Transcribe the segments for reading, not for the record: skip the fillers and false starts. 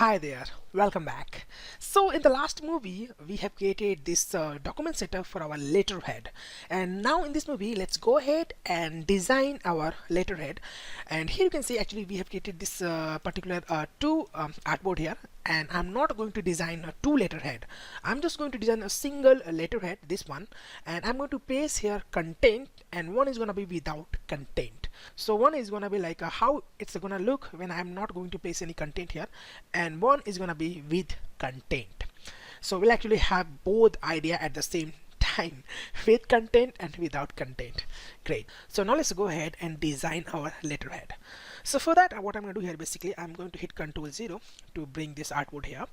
Hi there, welcome back. So in the last movie we have created this document setup for our letterhead, and now in this movie let's go ahead and design our letterhead. And here you can see actually we have created this particular two artboard here, and I'm not going to design a two letterhead. I'm just going to design a single letterhead, this one, and I'm going to place here content, and one is going to be without content. So one is going to be like how it's going to look when I'm not going to place any content here, and one is going to be with content. So we'll actually have both idea at the same time, with content and without content. Great. So now let's go ahead and design our letterhead. So for that, what I'm going to do here, basically I'm going to hit Ctrl 0 to bring this artboard here,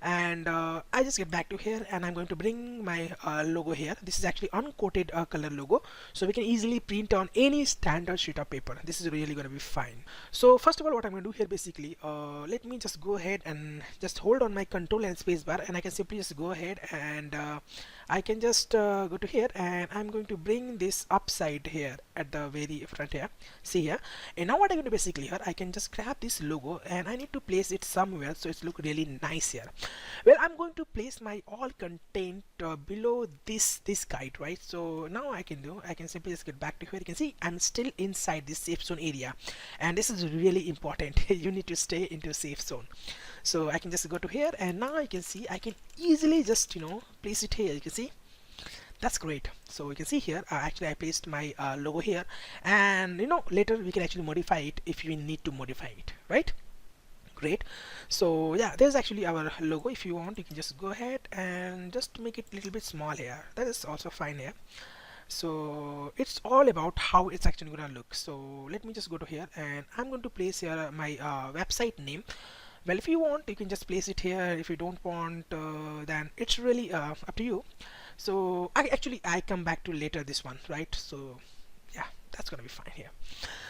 and I just get back to here, and I'm going to bring my logo here. This is actually uncoated color logo, so we can easily print on any standard sheet of paper. This is really going to be fine. So first of all, what I'm going to do here, basically let me just go ahead and just hold on my Control and space bar, and I can simply just go ahead and I can just go to here, and I'm going to bring this upside here at the very front here. See here. And now what I'm going to basically here, I can just grab this logo and I need to place it somewhere so it's look really nice here. Well, I'm going to place my all content below this guide, right? So now I can simply just get back to here. You can see I'm still inside this safe zone area, and this is really important. You need to stay into safe zone. So I can just go to here, and now I can see I can easily just place it here. You can see that's great. So you can see here actually I placed my logo here, and later we can actually modify it if we need to modify it, right? Great. So yeah, there's actually our logo. If you want, you can just go ahead and just make it a little bit small here. That is also fine here. So it's all about how it's actually gonna look. So let me just go to here, and I'm going to place here my website name. Well, if you want, you can just place it here. If you don't want, then it's really up to you. So I come back to later this one, right? So yeah, that's gonna be fine here.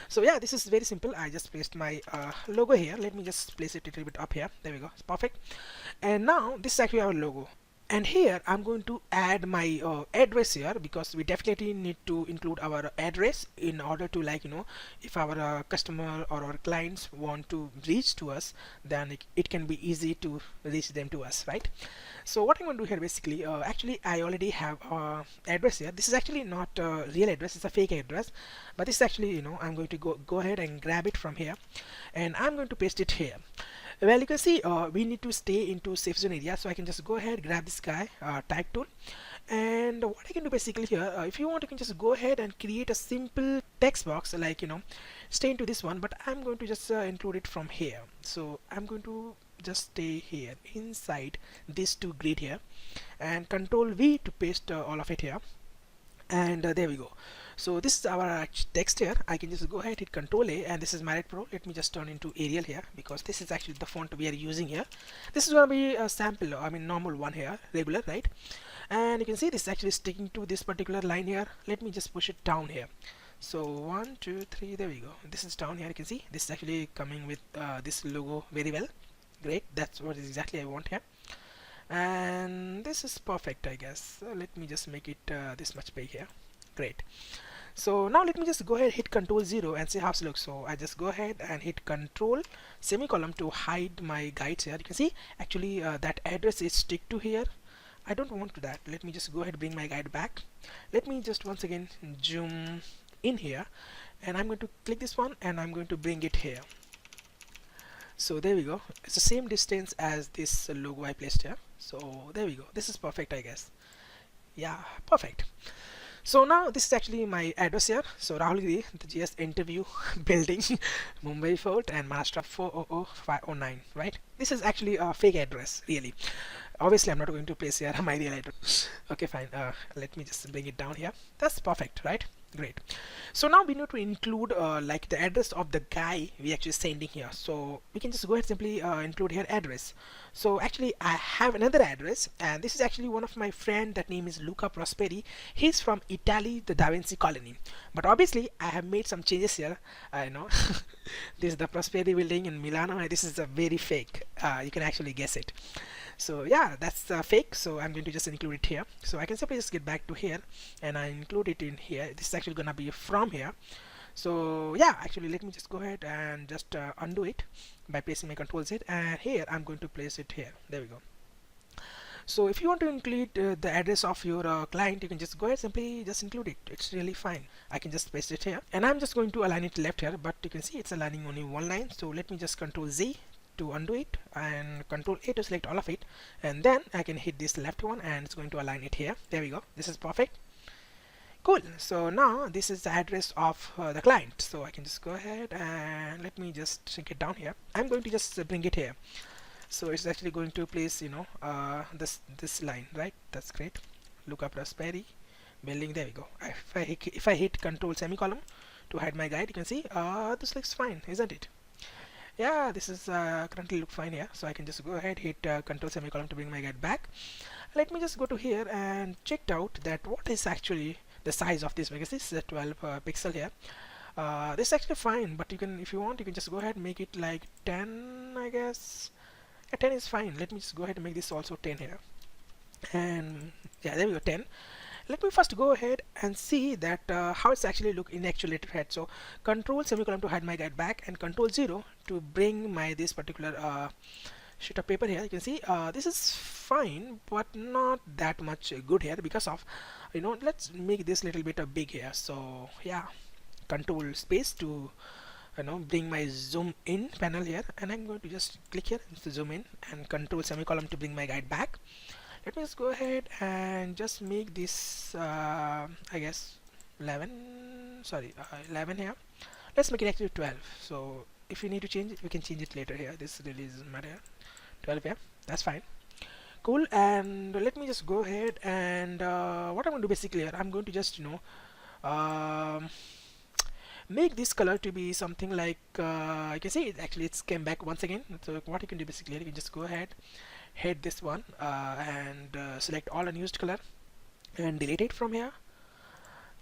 So yeah, this is very simple. I just placed my logo here. Let me just place it a little bit up here. There we go. It's perfect. And now this is actually our logo. And here I'm going to add my address here, because we definitely need to include our address in order to, like, if our customer or our clients want to reach to us, then it can be easy to reach them to us, right? So what I'm going to do here, basically actually I already have address here. This is actually not a real address, it's a fake address, but this is actually, I'm going to go ahead and grab it from here, and I'm going to paste it here. Well, you can see we need to stay into safe zone area, so I can just go ahead, grab this guy, tag tool, and what I can do basically here, if you want, you can just go ahead and create a simple text box, like, stay into this one, but I'm going to just include it from here. So I'm going to just stay here inside this two grid here, and Control V to paste all of it here, and there we go. So this is our text here. I can just go ahead, hit Control A, and this is Marriott Pro. Let me just turn into Arial here, because this is actually the font we are using here. This is going to be a sample, I mean normal one here, regular, right? And you can see this is actually sticking to this particular line here. Let me just push it down here. So 1 2 3, there we go. This is down here. You can see this is actually coming with this logo very well. Great, that's what exactly I want here, and this is perfect, I guess. Let me just make it this much big here. Great. So now let me just go ahead, hit Control 0 and see how it looks. So I just go ahead and hit Control semicolon to hide my guides here. You can see actually that address is stick to here. I don't want to that. Let me just go ahead, bring my guide back. Let me just once again zoom in here, and I'm going to click this one, and I'm going to bring it here. So there we go. It's the same distance as this logo I placed here. So there we go. This is perfect, I guess. Yeah, perfect. So now this is actually my address here. So Rahul Giri, the GS interview building, Mumbai Fort, and Maharashtra 400509, right? This is actually a fake address, really. Obviously I'm not going to place here my real address. Okay, fine. Let me just bring it down here. That's perfect, right? Great. So now we need to include like the address of the guy we actually sending here. So we can just go ahead, simply include here address. So actually I have another address, and this is actually one of my friend, that name is Luca Prosperi. He's from Italy, the Da Vinci colony, but obviously I have made some changes here. I know this is the Prosperi building in Milano, and this is a very fake. You can actually guess it. So yeah, that's fake, so I'm going to just include it here. So I can simply just get back to here, and I include it in here. This is actually gonna be from here. So yeah, actually let me just go ahead and just undo it by placing my Control Z, and here I'm going to place it here. There we go. So if you want to include the address of your client, you can just go ahead, simply just include it. It's really fine. I can just paste it here, and I'm just going to align it left here, but you can see it's aligning only one line. So let me just Control Z to undo it and Control A to select all of it, and then I can hit this left one and it's going to align it here. There we go. This is perfect. Cool. So now this is the address of the client. So I can just go ahead and let me just shrink it down here. I'm going to just bring it here. So it's actually going to place, this line, right? That's great. Lookup Raspberry building. There we go. If I hit Control semicolon to hide my guide, you can see this looks fine, isn't it? Yeah, this is currently look fine here. So I can just go ahead, hit Control semicolon to bring my guide back. Let me just go to here and check out that what is actually the size of this, because this is a 12 pixel here. This is actually fine, but you can, if you want, you can just go ahead and make it like 10, I guess. Yeah, 10 is fine. Let me just go ahead and make this also 10 here, and yeah, there we go, 10. Let me first go ahead and see that how it's actually look in actual letterhead. So Control semicolon to hide my guide back, and Control 0 to bring my this particular sheet of paper here. You can see this is fine, but not that much good here, because of, let's make this little bit big here. So yeah, Control space to bring my zoom in panel here, and I'm going to just click here to zoom in, and Control semicolon to bring my guide back. Let me just go ahead and just make this I guess 11, sorry, 11 here. Let's make it actually 12. So if you need to change it, we can change it later here. This really doesn't matter. 12 here, that's fine. Cool. And let me just go ahead and what I'm going to do basically here, I'm going to just um, make this color to be something like you can see it actually it's came back once again. So what you can do basically, you can just go ahead, hit this one and select all unused color and delete it from here.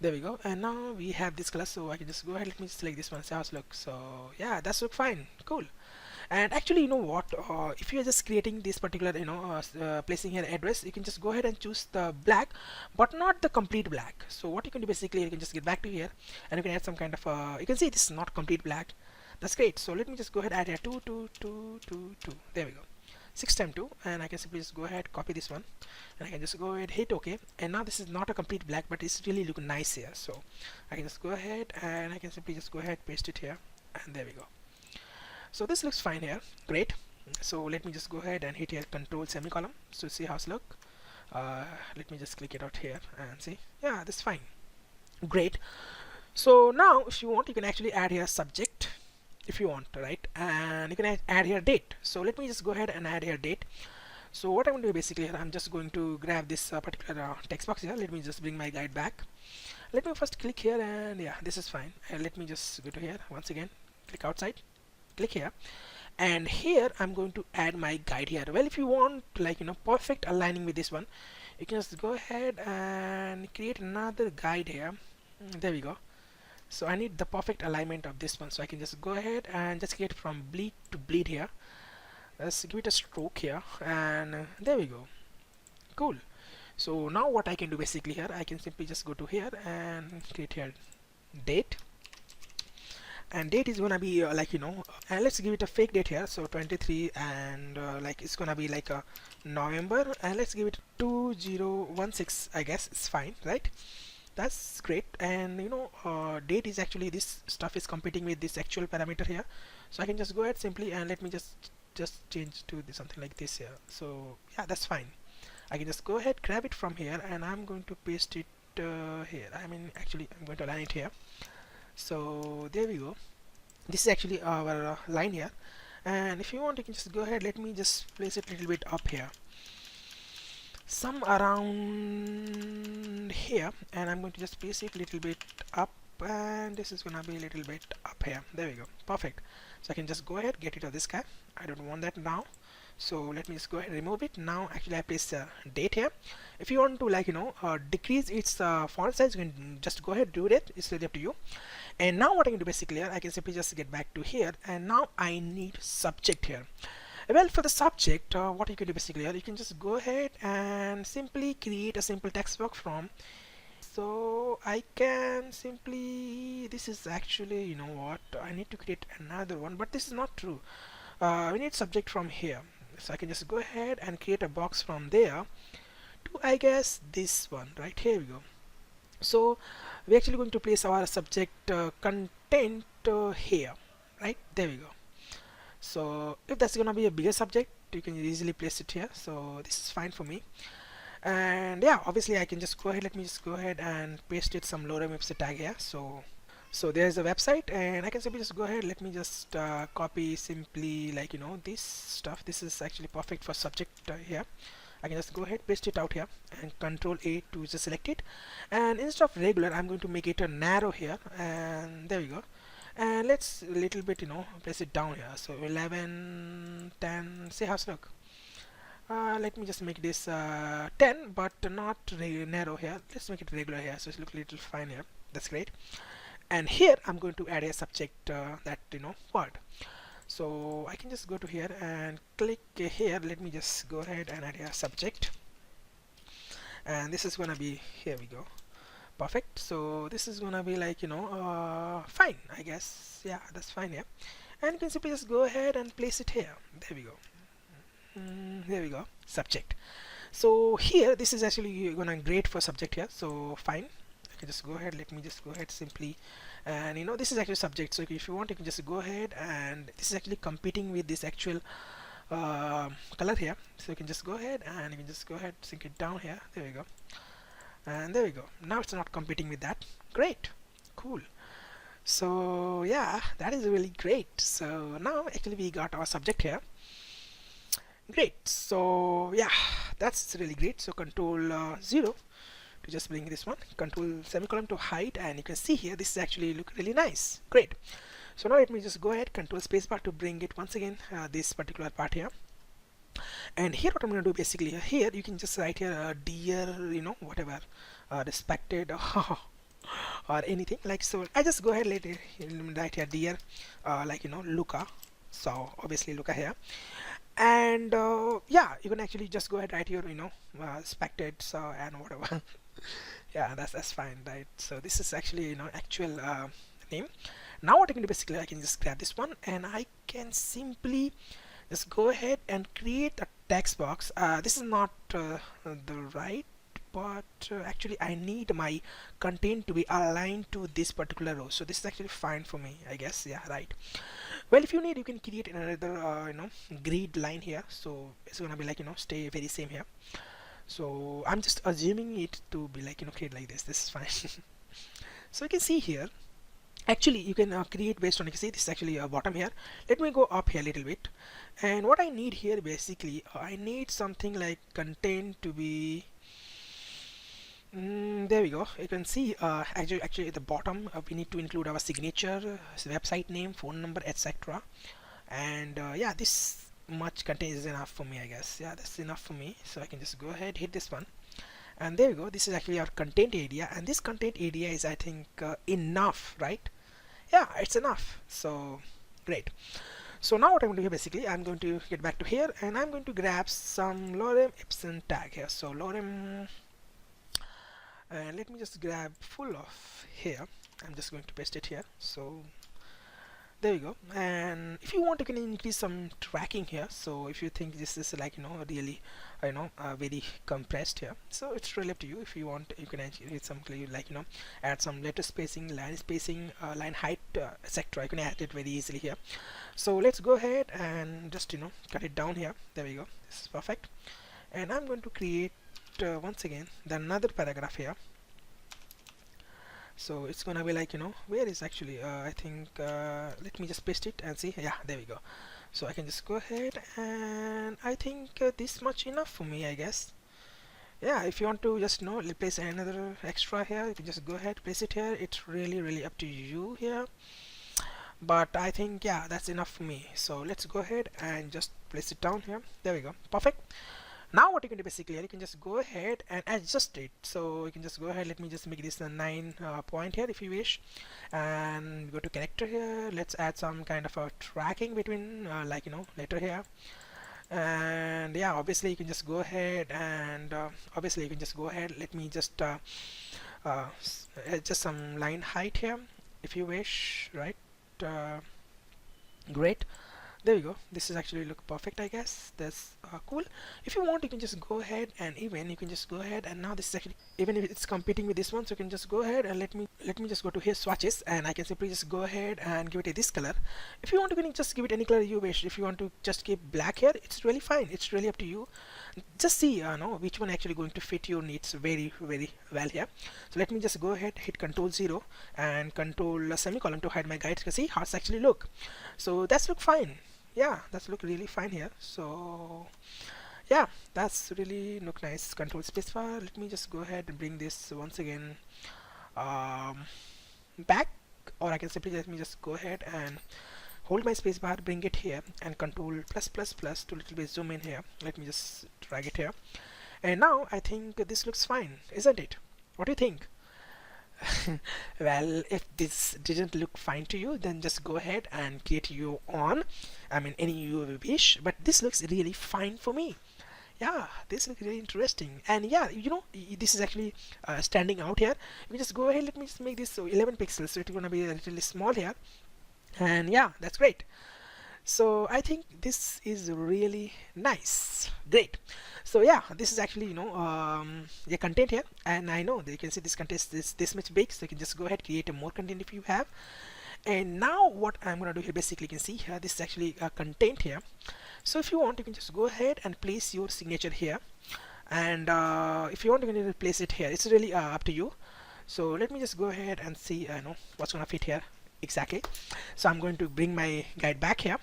There we go, and now we have this color. So I can just go ahead, let me select this one, see how it looks. So yeah, that's look fine. Cool. And actually, you know what, if you're just creating this particular placing here address, you can just go ahead and choose the black, but not the complete black. So what you can do basically, you can just get back to here and you can add some kind of you can see this is not complete black. That's great. So let me just go ahead, add here 2 2 2 2 2. There we go, 6 times 2, and I can simply just go ahead, copy this one, and I can just go ahead, hit OK. And now this is not a complete black, but it's really looking nice here. So I can just go ahead and I can simply just go ahead, paste it here, and there we go. So this looks fine here, great. So let me just go ahead and hit here Control semicolon to see how it's look. Let me just click it out here and see, yeah, that's fine, great. So now if you want, you can actually add here subject if you want, right? And you can add here date. So let me just go ahead and add here date. So what I'm going to do basically here, I'm just going to grab this particular text box here. Let me just bring my guide back. Let me first click here, and yeah, this is fine. And let me just go to here once again, click outside, click here, and here I'm going to add my guide here. Well, if you want like perfect aligning with this one, you can just go ahead and create another guide here. There we go. So I need the perfect alignment of this one, so I can just go ahead and just create from bleed to bleed here. Let's give it a stroke here, and there we go. Cool. So now what I can do basically here, I can simply just go to here and create here date, and date is gonna be and let's give it a fake date here. So 23, and like it's gonna be like a November, and let's give it 2016. I guess it's fine, right? That's great. And date is actually, this stuff is competing with this actual parameter here. So I can just go ahead simply and let me just change to something like this here. So yeah, that's fine. I can just go ahead, grab it from here, and I'm going to paste it here. I mean, actually I'm going to align it here. So there we go. This is actually our line here, and if you want, you can just go ahead, let me just place it a little bit up here, some around here, and I'm going to just place it a little bit up, and this is gonna be a little bit up here. There we go, perfect. So I can just go ahead, get rid of this guy. I don't want that now, so let me just go ahead and remove it. Now actually I place the date here. If you want to decrease its font size, you can just go ahead, do it. It's really up to you. And now what I can do basically here, I can simply just get back to here, and now I need subject here. Well, for the subject, what you can do basically here, you can just go ahead and simply create a simple text box from So I can simply, this is actually, you know what, I need to create another one, but this is not true. We need subject from here, so I can just go ahead and create a box from there to, I guess, this one right here we go. So we're actually going to place our subject content here, right there we go. So if that's gonna be a bigger subject, you can easily place it here, so this is fine for me. And yeah, obviously I can just go ahead, let me just go ahead and paste it some lorem ipsa tag here. So there's a website, and I can simply just go ahead, let me just copy simply, like, you know, this stuff. This is actually perfect for subject here. I can just go ahead, paste it out here, and control A to just select it, and instead of regular I'm going to make it a narrow here, and there we go. And let's a little bit, you know, place it down here, so 11, 10, see how's it look. Let me just make this 10, but not narrow here. Let's make it regular here, so it looks a little fine here. That's great. And here I'm going to add a subject, that, you know, word. So I can just go to here and click here. Let me just go ahead and add a subject, and this is gonna be, here we go, perfect. So this is gonna be like, you know, fine, I guess. Yeah, that's fine here. And you can simply just go ahead and place it here. There we go. There we go, subject. So here this is actually gonna great for subject here, so fine. I can just go ahead, let me just go ahead simply, and you know, this is actually subject, so if you want you can just go ahead, and this is actually competing with this actual color here, so you can just go ahead and you can just go ahead, sync it down here. There we go, and there we go. Now it's not competing with that. Great, cool. So yeah, that is really great. So now actually we got our subject here. Great. So yeah, that's really great. So control 0 to just bring this one, control semicolon to hide, and you can see here this is actually look really nice. Great. So now let me just go ahead, control spacebar to bring it once again, this particular part here. And here what I'm going to do basically, here you can just write here dear, you know, whatever, respected or anything like. So I just go ahead, let it write here dear, like, you know, Luca. So obviously Luca here. And yeah, you can actually just go ahead, write your, you know, respected, so, and whatever. Yeah, that's fine, right? So this is actually, you know, actual name. Now what I can do basically, I can just grab this one, and I can simply just go ahead and create a text box. This is not the right, but actually I need my content to be aligned to this particular row, so this is actually fine for me, I guess. Yeah, right. Well, if you need, you can create another you know, grid line here, so it's gonna be like, you know, stay very same here. So I'm just assuming it to be like, you know, create like this is fine. So you can see here, actually you can create based on, you can see this is actually a bottom here. Let me go up here a little bit, and what I need here basically, I need something like content to be, there we go. You can see actually at the bottom we need to include our signature, website name, phone number, etc. And yeah, this much content is enough for me, I guess. Yeah, that's enough for me. So I can just go ahead, hit this one, and there we go. This is actually our content area, and this content area is, I think, enough, right? Yeah, it's enough. So great. So now what I'm going to do here basically, I'm going to get back to here, and I'm going to grab some lorem ipsum tag here. So lorem, and let me just grab full of here. I'm just going to paste it here. So there we go. And if you want, you can increase some tracking here. So if you think this is like, you know, really, you know, very compressed here, so it's really up to you. If you want, you can add some, like, you know, add some letter spacing, line height, etc. You can add it very easily here. So let's go ahead and just, you know, cut it down here. There we go. This is perfect. And I'm going to create once again another paragraph here. So it's gonna be like, you know, where is actually I think let me just paste it and see. Yeah, there we go. So I can just go ahead, and I think this much enough for me, I guess. Yeah, if you want to just, you know, place another extra here, you can just go ahead, place it here. It's really up to you here, but I think, yeah, that's enough for me. So let's go ahead and just place it down here. There we go, perfect. Now what you can do basically, you can just go ahead and adjust it. So you can just go ahead, let me just make this a 9 point here if you wish, and go to character here. Let's add some kind of a tracking between like, you know, letter here. And yeah, obviously you can just go ahead and let me just just some line height here if you wish, right? uh, Great. There we go. This is actually look perfect, I guess. That's cool. If you want, you can just go ahead, and even you can just go ahead, and now this is actually, even if it's competing with this one, so you can just go ahead and let me just go to here swatches, and I can simply just go ahead and give it a this color. If you want, you can just give it any color you wish. If you want to just keep black here, it's really fine. It's really up to you. Just see know which one actually going to fit your needs very well here. So let me just go ahead, hit Control 0 and Control semicolon to hide my guides. You can see how it's actually look. So that's look fine. Yeah, that's look really fine here. So yeah, that's really look nice. Control spacebar. Let me just go ahead and bring this once again back, or I can simply let me just go ahead and hold my spacebar, bring it here, and Control plus plus plus to little bit zoom in here. Let me just drag it here, and now I think this looks fine, isn't it? What do you think? Well, if this didn't look fine to you, then just go ahead and create your own, I mean any you wish, but this looks really fine for me. Yeah, this looks really interesting, and yeah, this is actually standing out here. We just go ahead, let me just make this so 11 pixels, so it's gonna be a little small here, and yeah, that's great. So I think this is really nice. Great. So yeah, this is actually the content here, and I know that you can see this content is this much big, so you can just go ahead, create a more content if you have. And now what I'm gonna do here, basically you can see here, this is actually a content here. So if you want, you can just go ahead and place your signature here, and if you want, you can place it here. It's really up to you. So let me just go ahead and see what's gonna fit here exactly. So I'm going to bring my guide back here,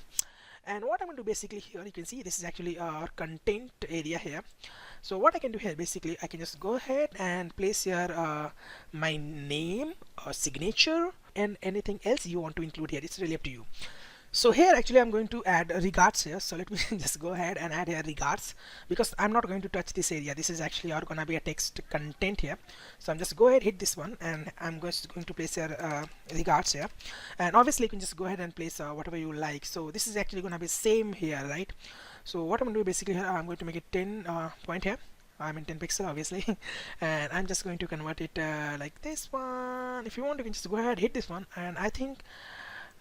and what I'm going to do basically here, you can see this is actually our content area here. So what I can do here, basically I can just go ahead and place here my name or signature and anything else you want to include here. It's really up to you. So here actually I'm going to add regards here. So let me just go ahead and add here regards, because I'm not going to touch this area. This is actually gonna be a text content here. So I'm just go ahead, hit this one, and I'm just going to place here regards here, and obviously you can just go ahead and place whatever you like. So this is actually gonna be same here, right? So what I'm going to do basically here, I'm going to make it 10 point here. I'm in 10 pixel obviously, and I'm just going to convert it like this one. If you want, you can just go ahead, hit this one, and I think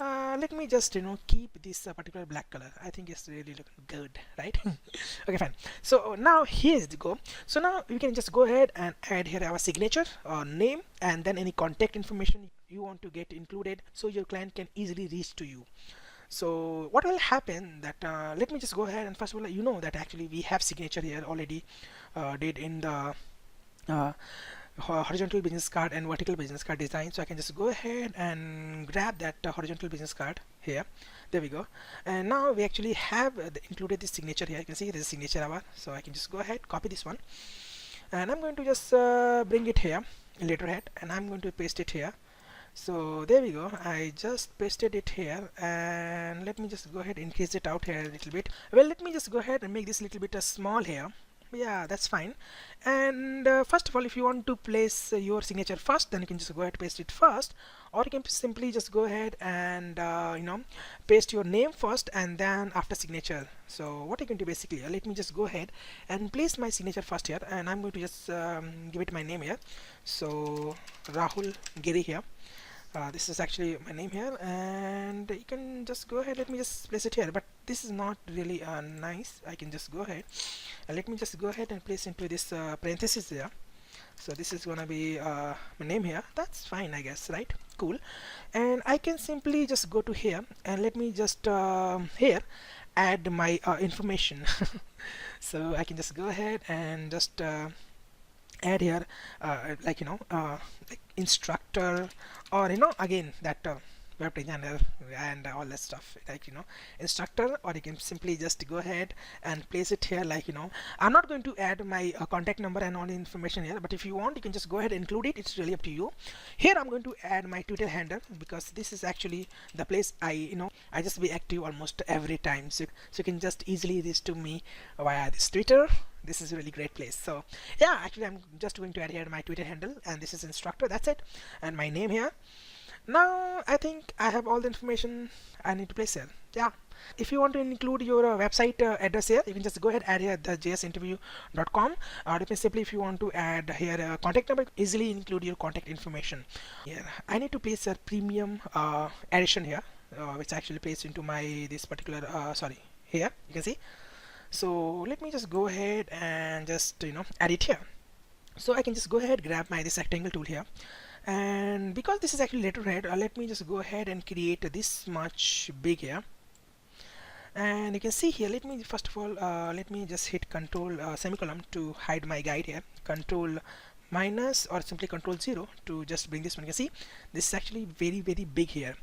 let me just keep this particular black color. I think it's really looking good, right? Okay, fine. So now here's the go. So now we can just go ahead and add here our signature or name, and then any contact information you want to get included, so your client can easily reach to you. So what will happen that let me just go ahead and first of all, that actually we have signature here already did in the horizontal business card and vertical business card design. So I can just go ahead and grab that horizontal business card here. There we go. And now we actually have included this signature here. You can see this is signature hour. So I can just go ahead, copy this one, and I'm going to just bring it here in letterhead, and I'm going to paste it here. So there we go. I just pasted it here, and let me just go ahead and increase it out here a little bit. Well, let me just go ahead and make this a little bit small here. Yeah, that's fine. And first of all, if you want to place your signature first, then you can just go ahead and paste it first, or you can simply just go ahead and paste your name first and then after signature. So what you can do basically, let me just go ahead and place my signature first here, and I'm going to just give it my name here. So Rahul Giri here. This is actually my name here, and you can just go ahead, let me just place it here, but this is not really nice. I can just go ahead and let me just go ahead and place into this parenthesis there. So this is gonna be my name here. That's fine, I guess, right? Cool. And I can simply just go to here, and let me just here add my information. So I can just go ahead and just add here like instructor, or again that web designer and all that stuff, like instructor, or you can simply just go ahead and place it here, like I'm not going to add my contact number and all the information here, but if you want, you can just go ahead and include it. It's really up to you. Here I'm going to add my Twitter handle, because this is actually the place I just be active almost every time, so you can just easily reach to me via this Twitter. This is a really great place. So yeah, actually I'm just going to add here my Twitter handle, and this is instructor. That's it. And my name here. Now I think I have all the information I need to place here. Yeah. If you want to include your website address here, you can just go ahead add here the jsinterview.com, or you can simply, if you want to add here a contact number, easily include your contact information. Here I need to place a premium addition here, which actually placed into my this particular sorry, here you can see. So let me just go ahead and just add it here. So I can just go ahead, grab my this rectangle tool here, and because this is actually letterhead, let me just go ahead and create this much big here. And you can see here, let me first of all let me just hit control semicolon to hide my guide here, control minus or simply control 0 to just bring this one. You can see this is actually very big here.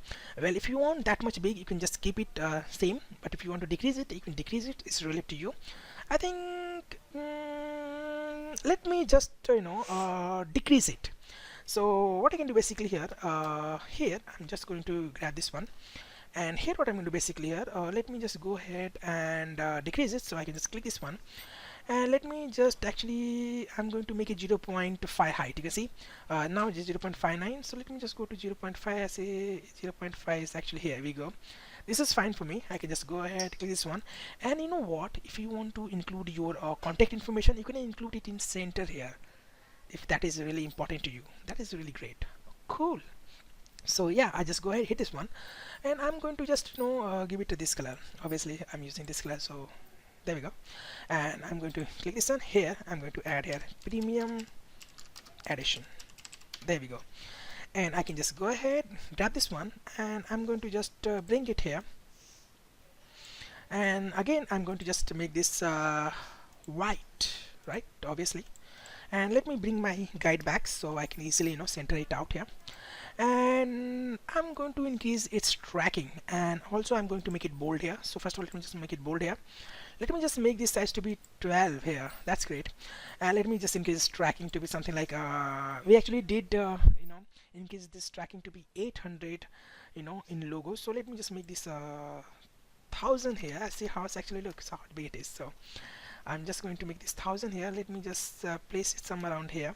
Well, if you want that much big, you can just keep it same, but if you want to decrease it, you can decrease it. It's really up to you. I think let me just decrease it. So what I can do basically here, here I'm just going to grab this one, and here what I'm going to basically here, let me just go ahead and decrease it. So I can just click this one, and let me just actually, I'm going to make it 0.5 height. You can see now it is 0.59, so let me just go to 0.5. I say 0.5 is actually, here we go. This is fine for me. I can just go ahead, click this one, and you know what, if you want to include your contact information, you can include it in center here, if that is really important to you. That is really great. Cool. So yeah, I just go ahead, hit this one, and I'm going to just give it to this color. Obviously I'm using this color, so there we go. And I'm going to click this one here. I'm going to add here premium addition. There we go. And I can just go ahead, grab this one, and I'm going to just bring it here. And again, I'm going to just make this white, right? Obviously. And let me bring my guide back so I can easily center it out here. And I'm going to increase its tracking, and also I'm going to make it bold here. So first of all, let me just make it bold here. Let me just make this size to be 12 here. That's great. And let me just increase tracking to be something like we actually did increase this tracking to be 800 in logo. So let me just make this 1000 here. See how it actually looks, how big it is. So I'm just going to make this 1000 here. Let me just place it somewhere around here.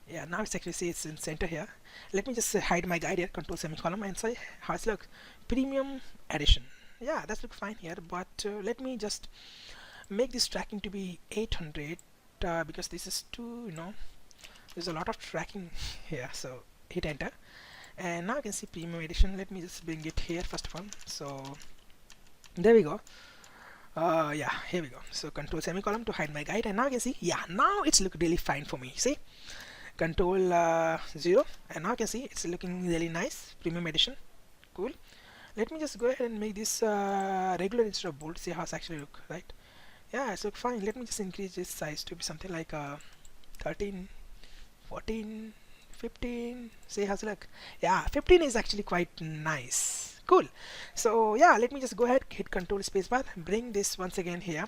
Yeah, now it's actually, see, it's in center here. Let me just hide my guide here, control semicolon, and say how it's look. Premium addition. Yeah, that's look fine here, but let me just make this tracking to be 800 because this is too, there's a lot of tracking here. So hit enter, and now you can see premium edition. Let me just bring it here first of all. So there we go. Yeah, here we go. So control semicolon to hide my guide, and now you can see, yeah, now it's look really fine for me. See, control 0, and now you can see it's looking really nice. Premium edition, cool. Let me just go ahead and make this regular instead of bold. See how it's actually look, right? Yeah, it's look fine. Let me just increase this size to be something like 13, 14, 15. See how's it look? Yeah, 15 is actually quite nice. Cool. So yeah, let me just go ahead, hit control spacebar, bring this once again here,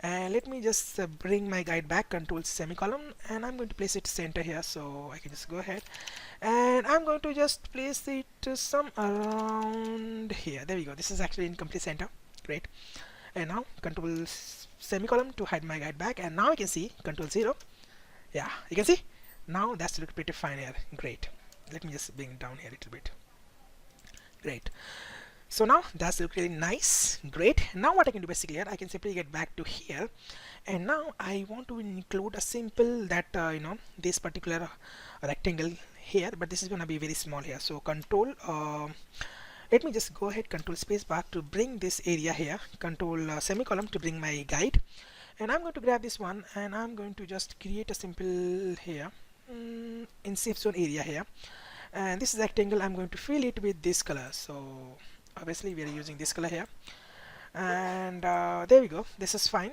and let me just bring my guide back, control semicolon, and I'm going to place it center here. So I can just go ahead, and I'm going to just place it some around here. There we go. This is actually in complete center. Great. And now control semicolon to hide my guide back, and now you can see control 0. Yeah, you can see now that's look pretty fine here. Great. Let me just bring it down here a little bit. Great. So now that's look really nice. Great. Now what I can do basically here, I can simply get back to here, and now I want to include a simple that this particular rectangle here, but this is gonna be very small here. So control let me just go ahead, control space bar to bring this area here, control semicolon to bring my guide, and I'm going to grab this one, and I'm going to just create a simple here in safe zone area here, and this rectangle I'm going to fill it with this color. So obviously we are using this color here, and there we go. This is fine.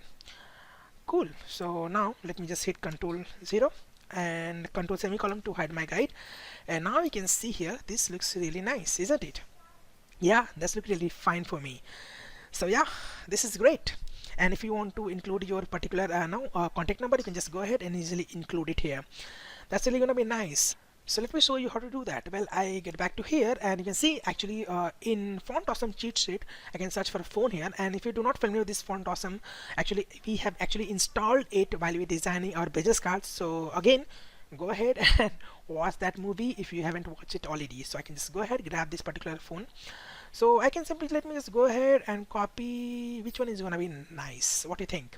Cool. So now let me just hit control 0 and control semicolon to hide my guide, and now you can see here this looks really nice, isn't it? Yeah, that's look really fine for me. So yeah, this is great. And if you want to include your particular contact number, you can just go ahead and easily include it here. That's really gonna be nice. So let me show you how to do that. Well, I get back to here, and you can see actually in Font Awesome cheat sheet, I can search for a phone here. And if you're not familiar with this Font Awesome, actually we have actually installed it while we're designing our business cards. So again, go ahead and watch that movie if you haven't watched it already. So I can just go ahead, grab this particular phone. So I can simply, let me just go ahead and copy. Which one is gonna be nice? What do you think?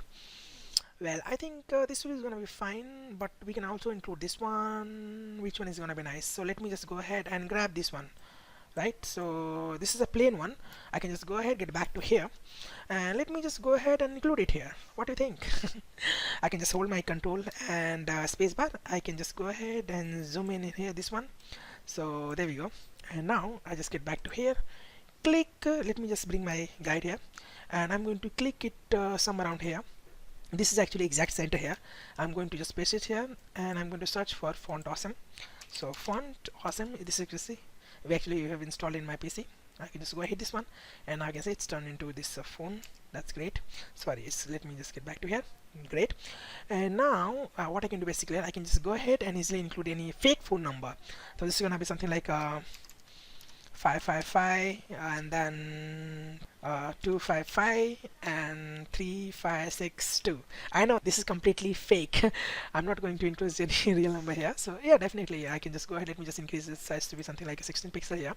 Well, I think this one is gonna be fine, but we can also include this one. Which one is gonna be nice? So let me just go ahead and grab this one. Right, so this is a plain one. I can just go ahead, get back to here, and let me just go ahead and include it here. What do you think? I can just hold my control and spacebar. I can just go ahead and zoom in here, this one. So there we go. And now I just get back to here, click, let me just bring my guide here, and I'm going to click it some around here. This is actually exact center here. I'm going to just paste it here, and I'm going to search for font awesome. So font awesome, this is, you see, we actually have installed in my PC. I can just go ahead this one, and I can say it's turned into this phone. That's great. Sorry, let me just get back to here. Great. And now what I can do basically, I can just go ahead and easily include any fake phone number. So this is gonna be something like 555 and then 255 and 3562. I know this is completely fake. I'm not going to include any real number here. So yeah, definitely I can just go ahead. Let me just increase this size to be something like a 16 pixel here,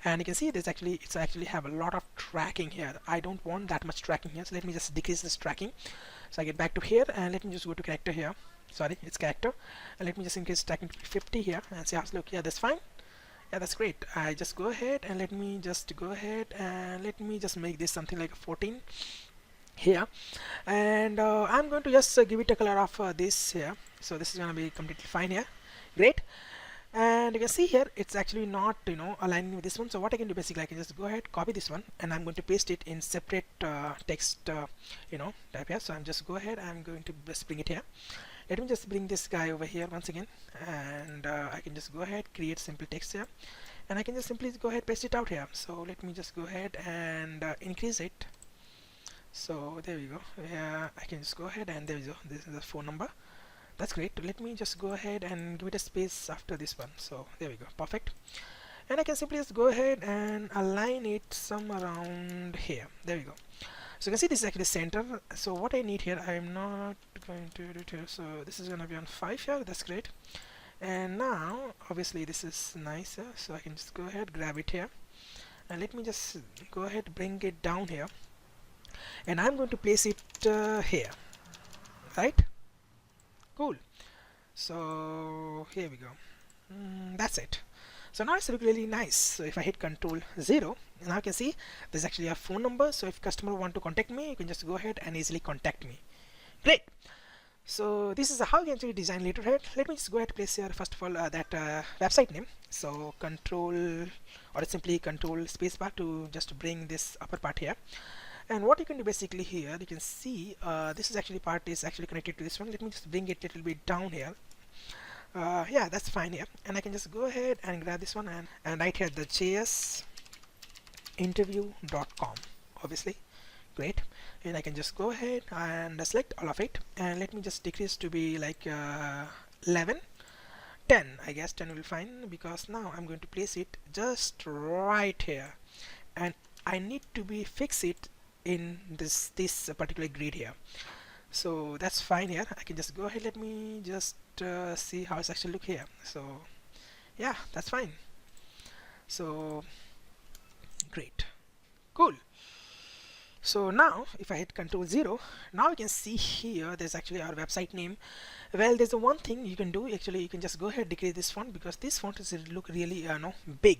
and you can see there's actually, it's actually have a lot of tracking here. I don't want that much tracking here, so let me just decrease this tracking. So I get back to here, and let me just go to character here. Sorry, it's character, and let me just increase tracking to 50 here and see how it's look. Yeah, that's fine. Yeah, that's great. I just go ahead and let me just go ahead and let me just make this something like a 14 here, and I'm going to just give it a color of this here. So this is going to be completely fine here. Great. And you can see here it's actually not, aligning with this one. So what I can do basically, I can just go ahead, copy this one, and I'm going to paste it in separate text type here. So I'm just go ahead, I'm going to just bring it here. Let me just bring this guy over here once again, and I can just go ahead, create simple text here, and I can just simply go ahead, paste it out here. So let me just go ahead and increase it. So there we go. Yeah, I can just go ahead, and there we go. This is the phone number. That's great. Let me just go ahead and give it a space after this one. So there we go. Perfect. And I can simply just go ahead and align it some around here. There we go. So you can see this is actually center. So what I need here, I'm not going to do it. So this is going to be on 5 here. That's great. And now obviously this is nicer, so I can just go ahead, grab it here, and let me just go ahead, bring it down here, and I'm going to place it here. Right, cool. So here we go. That's it. So now it's looking really nice. So if I hit Control 0, now you can see there's actually a phone number. So if customer want to contact me, you can just go ahead and easily contact me. Great. So this is how you can actually design letterhead. Let me just go ahead and place here first of all that website name. So Control, or simply Control spacebar to just bring this upper part here. And what you can do basically here, you can see this is actually part is actually connected to this one. Let me just bring it a little bit down here. Yeah, that's fine here, and I can just go ahead and grab this one and write here the jsinterview.com, obviously. Great. And I can just go ahead and select all of it, and let me just decrease to be like 11, 10. I guess 10 will be fine, because now I'm going to place it just right here, and I need to be fix it in this particular grid here. So that's fine here. I can just go ahead, let me just see how it's actually look here. So yeah, that's fine. So great, cool. So now if I hit Control 0, now you can see here there's actually our website name. Well, there's a one thing you can do. Actually, you can just go ahead, decrease this font, because this font is look really big.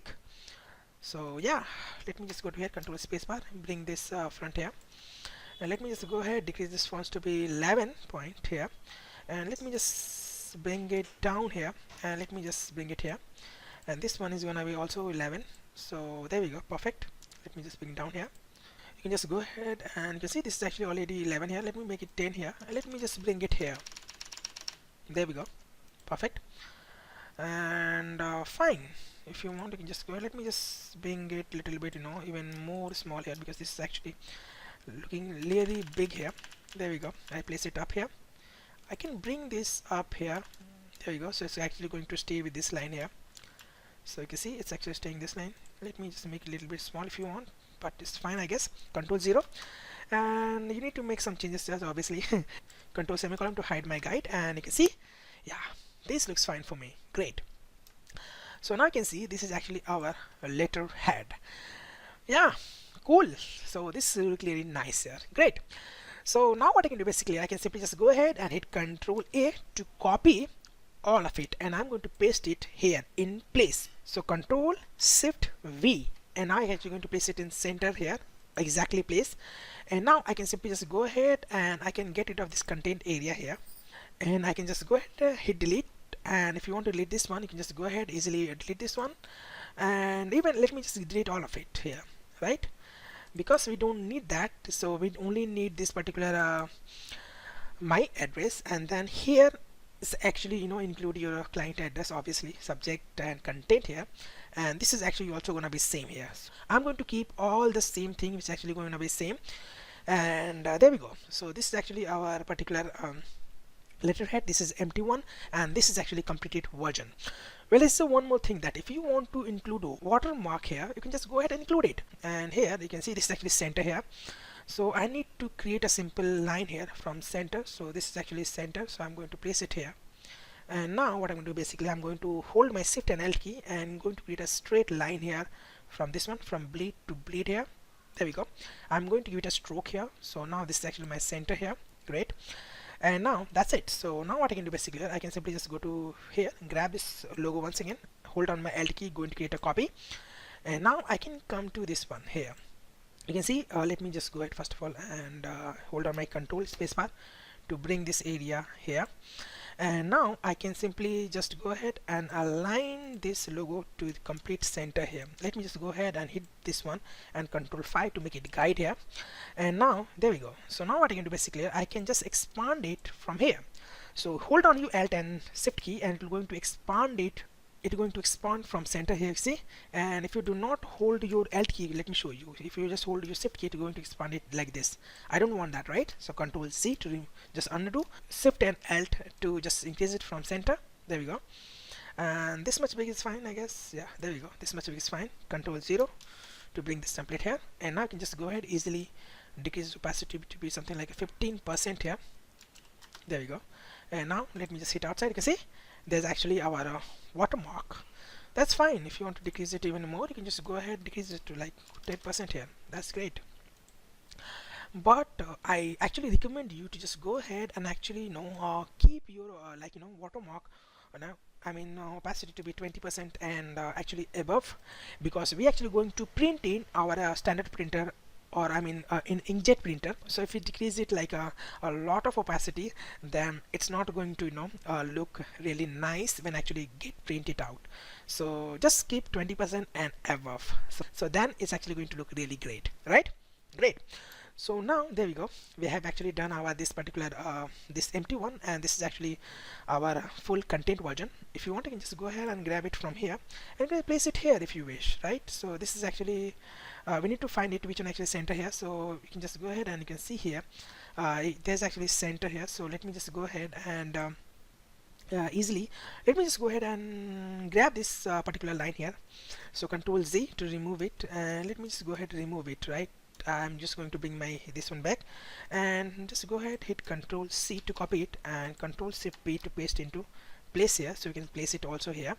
So yeah, let me just go to here, Control spacebar, bring this front here, and let me just go ahead, decrease this font to be 11 point here, and let me just bring it down here, and let me just bring it here, and this one is gonna be also 11. So there we go, perfect. Let me just bring it down here. You can just go ahead, and you can see this is actually already 11 here. Let me make it 10 here, and let me just bring it here. There we go, perfect. And fine, if you want you can just go ahead. Let me just bring it a little bit, even more small here, because this is actually looking really big here. There we go. I place it up here. I can bring this up here. There we go. So it's actually going to stay with this line here. So you can see it's actually staying this line. Let me just make it a little bit small if you want, but it's fine, I guess. Control 0, and you need to make some changes there, obviously. Control semicolon to hide my guide, and you can see, yeah, This looks fine for me. Great. So now you can see this is actually our letterhead. Yeah, cool. So this is really clearly nice here. Great. So now what I can do, basically I can simply just go ahead and hit Control A to copy all of it, and I'm going to paste it here in place. So Control Shift V, and now I'm actually going to place it in center here, exactly place. And now I can simply just go ahead and I can get rid of this content area here, and I can just go ahead and hit delete. And if you want to delete this one, you can just go ahead easily delete this one, and even let me just delete all of it here, right? Because we don't need that, so we only need this particular my address, and then here is actually, you know, include your client address, obviously subject and content here, and this is actually also going to be same here. So I'm going to keep all the same thing, which is actually going to be same, and there we go. So this is actually our particular letterhead. This is empty one, and this is actually completed version. Well, there's one more thing, that if you want to include a watermark here, you can just go ahead and include it. And here you can see this is actually center here. So I need to create a simple line here from center. So this is actually center, so I'm going to place it here. And now what I'm going to do, basically I'm going to hold my Shift and Alt key and I'm going to create a straight line here from this one, from bleed to bleed here. There we go. I'm going to give it a stroke here. So now this is actually my center here. Great. And now that's it. So now what I can do, basically I can simply just go to here, grab this logo once again, hold on my Alt key, going to create a copy, and now I can come to this one here. You can see, let me just go ahead first of all and hold on my Control spacebar to bring this area here. And now I can simply just go ahead and align this logo to the complete center here. Let me just go ahead and hit this one and Control 5 to make it guide here. And now there we go. So now what I can do, basically I can just expand it from here. So hold on your Alt and Shift key and it's going to expand it. It's going to expand from center here, see. And if you do not hold your Alt key, let me show you. If you just hold your Shift key, it's going to expand it like this. I don't want that, right? So Control C to just undo, Shift and Alt to just increase it from center. There we go. And this much big is fine, I guess. Yeah, there we go. This much big is fine. Control 0 to bring this template here. And now I can just go ahead easily decrease opacity to be something like a 15% here. There we go. And now let me just hit outside. You can see there's actually our watermark. That's fine. If you want to decrease it even more, you can just go ahead decrease it to like 10% here. That's great. But I actually recommend you to just go ahead and actually, you know, keep your like, you know, watermark opacity to be 20% and actually above, because we actually going to print in our standard printer, or in inkjet printer. So if you decrease it like a lot of opacity, then it's not going to, you know, look really nice when actually get printed out. So just keep 20% and above, so then it's actually going to look really great, right? Great. So now there we go, we have actually done our this particular this empty one, and this is actually our full content version. If you want, you can just go ahead and grab it from here and place it here if you wish, right? So this is actually we need to find it which one actually center here. So you can just go ahead and you can see here there's actually center here. So let me just go ahead and easily let me just go ahead and grab this particular line here. So Control Z to remove it, and let me just go ahead and remove it, right? I'm just going to bring my this one back and just go ahead hit Control C to copy it and Control Shift P to paste into place here, so we can place it also here.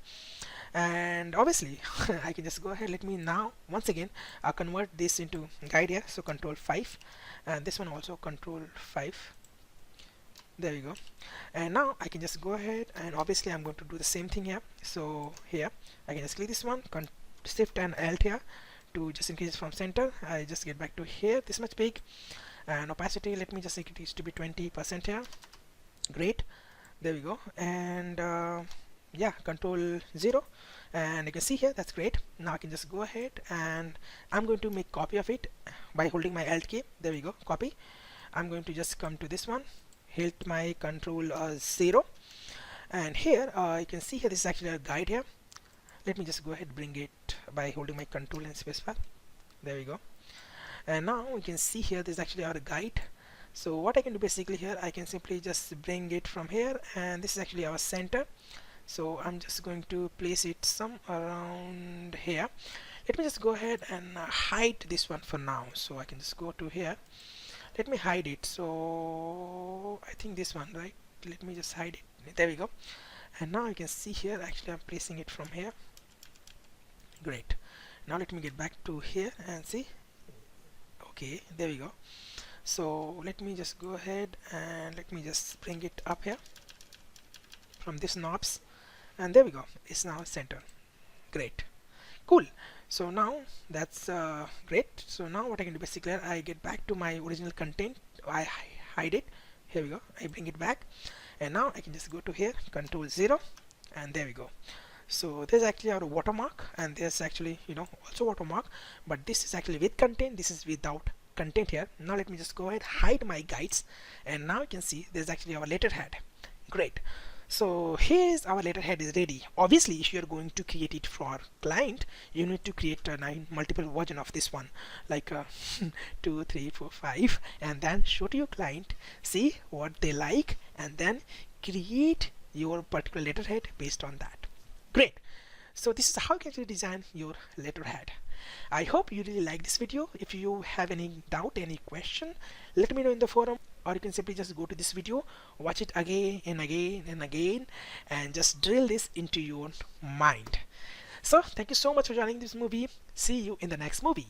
And obviously I can just go ahead, let me now once again convert this into guide here. So Control 5 and this one also Control 5. There we go. And now I can just go ahead and obviously I'm going to do the same thing here. So here I can just click this one, Shift and Alt here to just increase from center. I just get back to here, this much big, and opacity let me just increase to be 20% here. Great. There we go. And yeah, Control 0, and you can see here that's great. Now I can just go ahead and I'm going to make copy of it by holding my Alt key. There we go, copy. I'm going to just come to this one, hit my Control 0, and here you can see here this is actually a guide here. Let me just go ahead bring it by holding my Control and spacebar. There we go. And now you can see here there's actually our guide. So what I can do basically here, I can simply just bring it from here, and this is actually our center. So I'm just going to place it some around here. Let me just go ahead and hide this one for now. So I can just go to here. Let me hide it. So I think this one, right? Let me just hide it. There we go. And now you can see here, actually I'm placing it from here. Great. Now let me get back to here and see. Okay, there we go. So let me just go ahead and let me just bring it up here from this knobs, and there we go, it's now center. Great, cool. So now that's great. So now what I can do, basically I get back to my original content, I hide it, here we go, I bring it back, and now I can just go to here, control 0, and there we go. So there's actually our watermark, and there's actually, you know, also watermark, but this is actually with content, this is without content here. Now let me just go ahead, hide my guides, and now you can see there's actually our letterhead. Great. So here is our letterhead is ready. Obviously if you're going to create it for client, you need to create a multiple version of this one, like 2 3 4 5, and then show to your client, see what they like, and then create your particular letterhead based on that. Great. So this is how you can actually design your letterhead. I hope you really like this video. If you have any doubt, any question, let me know in the forum, or you can simply just go to this video, watch it again and again and again, and just drill this into your mind. So thank you so much for joining this movie. See you in the next movie.